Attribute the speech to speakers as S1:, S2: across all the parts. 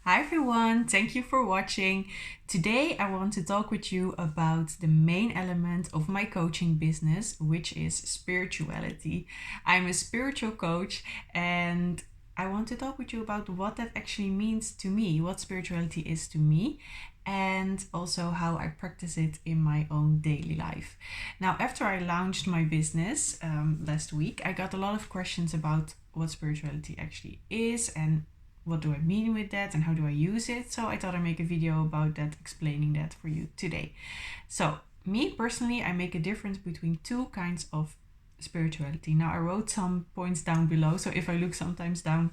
S1: Hi everyone, thank you for watching. Today I want to talk with you about the main element of my coaching business, which is spirituality. I'm a spiritual coach and I want to talk with you about what that actually means to me, what spirituality is to me, and also how I practice it in my own daily life. Now, after I launched my business last week, I got a lot of questions about what spirituality actually is and what do I mean with that and how do I use it. So I thought I'd make a video about that, explaining that for you today. So me personally, I make a difference between two kinds of spirituality. Now I wrote some points down below, so if I look sometimes down,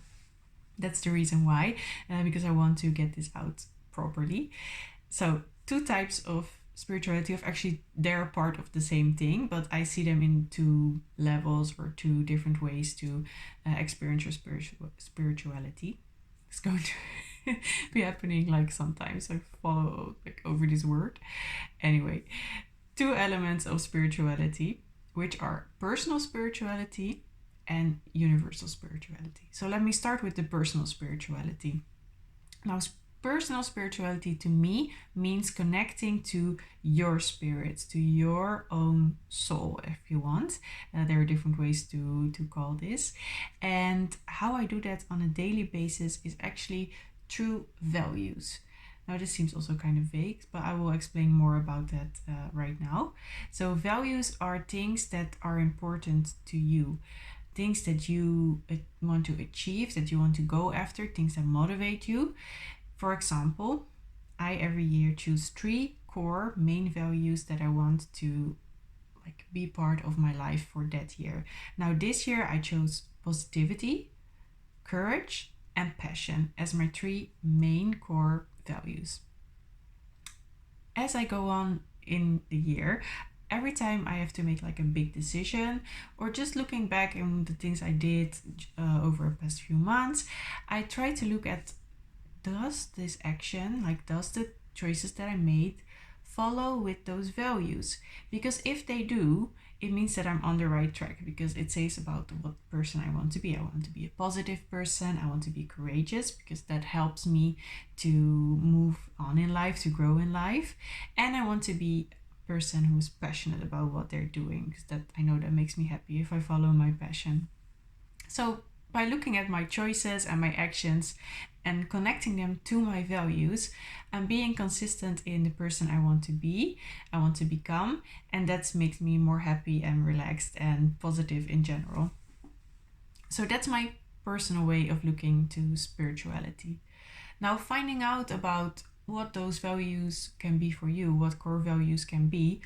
S1: that's the reason why, because I want to get this out properly. So two types of spirituality, of actually they're part of the same thing, but I see them in two levels or two different ways to experience your spirituality. It's going to be happening like sometimes I follow like over this word. Anyway, two elements of spirituality, which are personal spirituality and universal spirituality. So let me start with the personal spirituality. Now, personal spirituality to me means connecting to your spirit, to your own soul, if you want. There are different ways to call this. And how I do that on a daily basis is actually through values. Now, this seems also kind of vague, but I will explain more about that right now. So, values are things that are important to you, things that you want to achieve, that you want to go after, things that motivate you. For example, I every year choose 3 core main values that I want to be part of my life for that year. Now this year I chose positivity, courage, and passion as my 3 main core values. As I go on in the year, every time I have to make like a big decision or just looking back on the things I did over the past few months, I try to look at, does this action, does the choices that I made follow with those values? Because if they do, it means that I'm on the right track, because it says about what person I want to be. I want to be a positive person. I want to be courageous because that helps me to move on in life, to grow in life. And I want to be a person who's passionate about what they're doing, because that I know that makes me happy if I follow my passion. So by looking at my choices and my actions and connecting them to my values, and being consistent in the person I want to be, I want to become, and that makes me more happy and relaxed and positive in general. So that's my personal way of looking to spirituality. Now, finding out about what those values can be for you, what core values can be,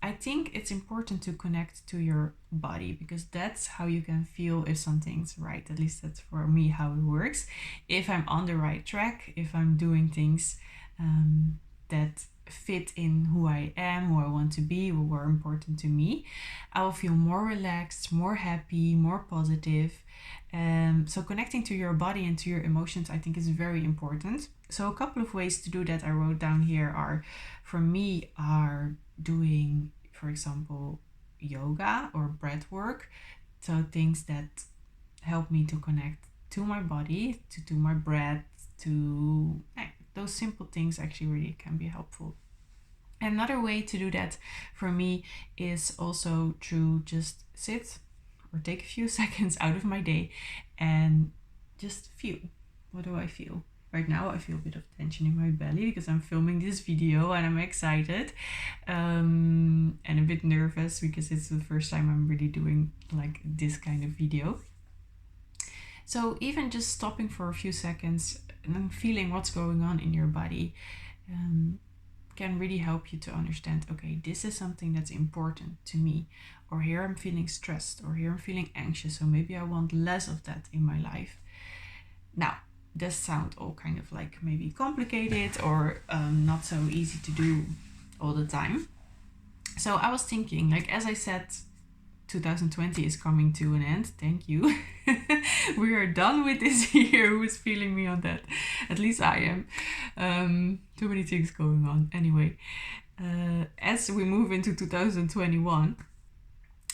S1: I think it's important to connect to your body, because that's how you can feel if something's right. At least that's for me how it works. If I'm on the right track, if I'm doing things that fit in who I am, who I want to be, who are important to me, I will feel more relaxed, more happy, more positive. So connecting to your body and to your emotions, I think, is very important. So a couple of ways to do that I wrote down here are, for me, are doing, for example, yoga or breath work. So things that help me to connect to my body, to my breath, to those simple things actually really can be helpful. Another way to do that for me is also to just sit or take a few seconds out of my day and just feel. What do I feel? Right now I feel a bit of tension in my belly because I'm filming this video and I'm excited and a bit nervous because it's the first time I'm really doing like this kind of video. So even just stopping for a few seconds and feeling what's going on in your body can really help you to understand, okay, this is something that's important to me, or here I'm feeling stressed, or here I'm feeling anxious, so maybe I want less of that in my life. Now, does sound all kind of like maybe complicated or not so easy to do all the time. So I was thinking, like, as I said, 2020 is coming to an end. Thank you. We are done with this year. Who is feeling me on that? At least I am. Too many things going on. Anyway, as we move into 2021,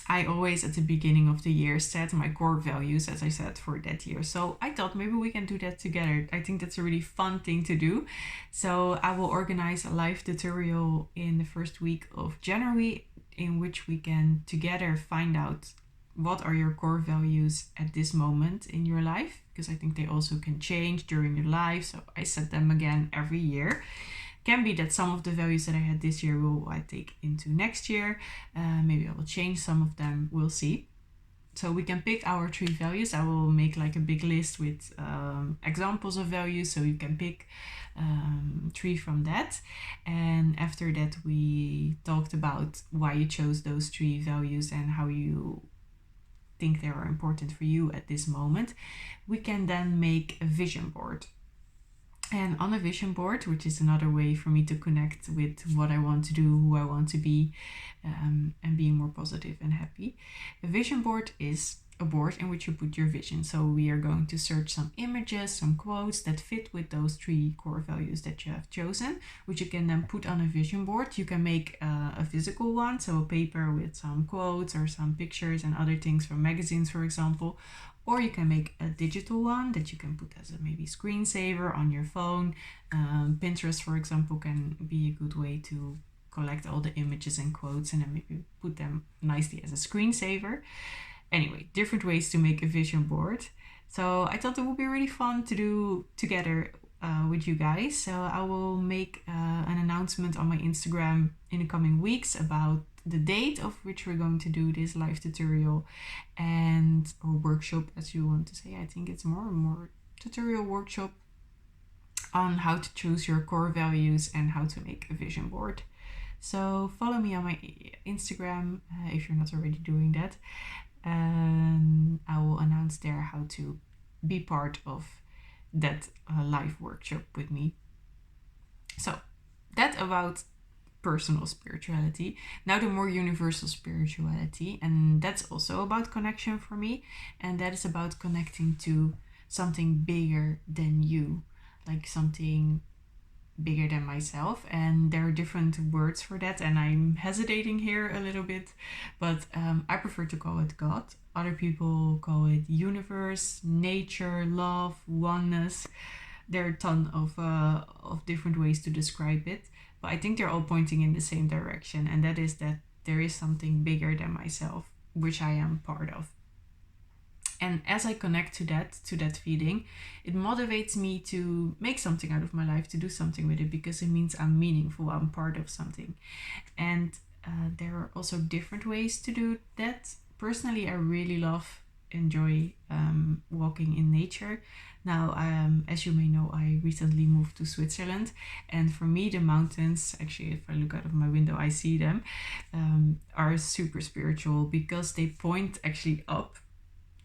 S1: I always at the beginning of the year set my core values, as I said, for that year. So I thought maybe we can do that together. I think that's a really fun thing to do. So I will organize a live tutorial in the first week of January in which we can together find out what are your core values at this moment in your life, because I think they also can change during your life. So I set them again every year. Can be that some of the values that I had this year will I take into next year. Maybe I will change some of them. We'll see. So we can pick our 3 values. I will make like a big list with examples of values, so you can pick 3 from that. And after that, we talked about why you chose those 3 values and how you think they are important for you at this moment. We can then make a vision board. And on a vision board, which is another way for me to connect with what I want to do, who I want to be, and being more positive and happy. A vision board is a board in which you put your vision. So we are going to search some images, some quotes that fit with those 3 core values that you have chosen, which you can then put on a vision board. You can make a physical one, so a paper with some quotes or some pictures and other things from magazines, for example. Or you can make a digital one that you can put as a maybe screensaver on your phone. Pinterest, for example, can be a good way to collect all the images and quotes and then maybe put them nicely as a screensaver. Anyway, different ways to make a vision board. So I thought it would be really fun to do together with you guys. So I will make an announcement on my Instagram in the coming weeks about the date of which we're going to do this live tutorial and or workshop, as you want to say. I think it's more tutorial workshop on how to choose your core values and how to make a vision board. So follow me on my Instagram if you're not already doing that. And I will announce there how to be part of that live workshop with me. So that about personal spirituality. Now the more universal spirituality, and that's also about connection for me, and that is about connecting to something bigger than you, like something bigger than myself. And there are different words for that, and I'm hesitating here a little bit, but I prefer to call it God. Other people call it universe, nature, love, oneness. There are a ton of different ways to describe it, but I think they're all pointing in the same direction, and that is that there is something bigger than myself, which I am part of. And as I connect to that feeling, it motivates me to make something out of my life, to do something with it, because it means I'm meaningful, I'm part of something. And there are also different ways to do that. Personally, I really enjoy walking in nature. Now, as you may know, I recently moved to Switzerland, and for me, the mountains, actually, if I look out of my window, I see them, are super spiritual because they point actually up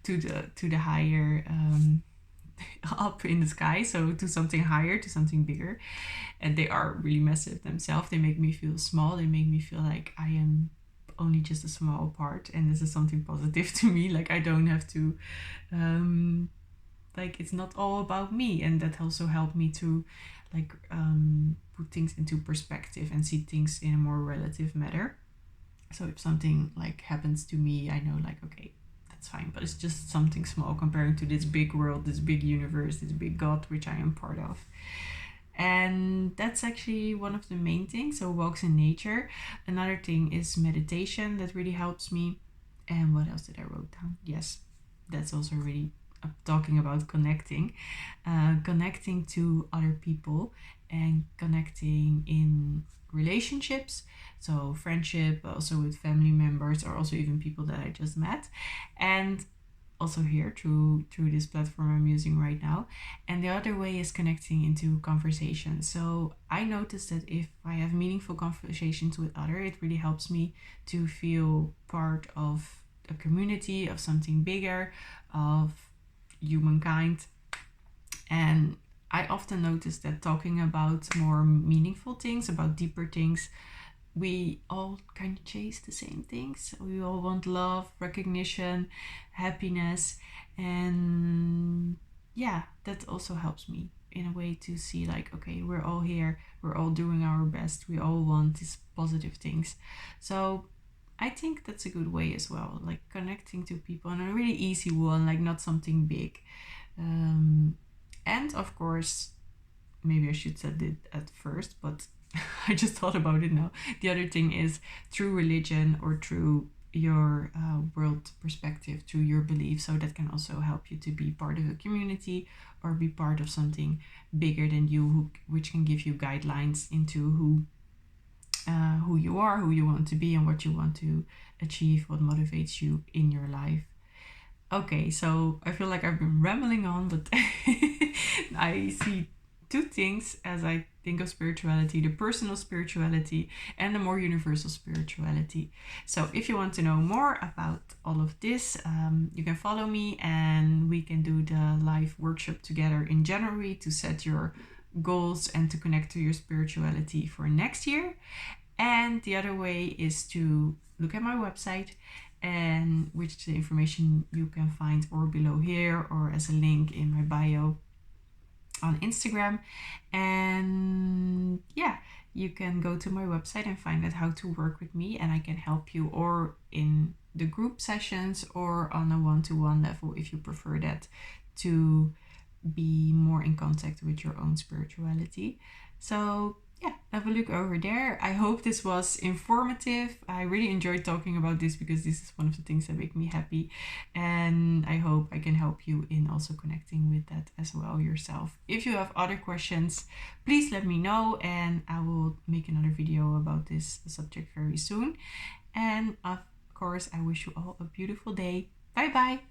S1: to the higher, up in the sky, so to something higher, to something bigger, and they are really massive themselves. They make me feel small. They make me feel like I am only just a small part, and this is something positive to me. Like I don't have to like it's not all about me, and that also helped me to like put things into perspective and see things in a more relative manner. So if something like happens to me, I know like, okay, that's fine, but it's just something small comparing to this big world, this big universe, this big God which I am part of. And that's actually one of the main things. So walks in nature. Another thing is meditation, that really helps me. And what else did I wrote down? Yes, that's also really talking about connecting to other people and connecting in relationships, so friendship, also with family members, or also even people that I just met, and also here through this platform I'm using right now. And the other way is connecting into conversations. So I noticed that if I have meaningful conversations with others, it really helps me to feel part of a community, of something bigger, of humankind. And I often notice that talking about more meaningful things, about deeper things, we all kind of chase the same things. We all want love, recognition, happiness, and yeah, that also helps me in a way to see like, okay, we're all here, we're all doing our best, we all want these positive things. So I think that's a good way as well, like connecting to people in a really easy one, like not something big. Um, and of course, maybe I should said it at first, but I just thought about it now. The other thing is through religion or through your world perspective, through your beliefs. So that can also help you to be part of a community or be part of something bigger than you, which can give you guidelines into who you are, who you want to be, and what you want to achieve, what motivates you in your life. Okay, so I feel like I've been rambling on, but I see two things as I think of spirituality: the personal spirituality and the more universal spirituality. So, if you want to know more about all of this, you can follow me and we can do the live workshop together in January to set your goals and to connect to your spirituality for next year. And the other way is to look at my website, and which the information you can find or below here or as a link in my bio on Instagram. And yeah, you can go to my website and find out how to work with me, and I can help you or in the group sessions or on a one-to-one level if you prefer that, to be more in contact with your own spirituality. So yeah, have a look over there. I hope this was informative. I really enjoyed talking about this because this is one of the things that make me happy. And I hope I can help you in also connecting with that as well yourself. If you have other questions, please let me know and I will make another video about this subject very soon. And of course, I wish you all a beautiful day. Bye bye.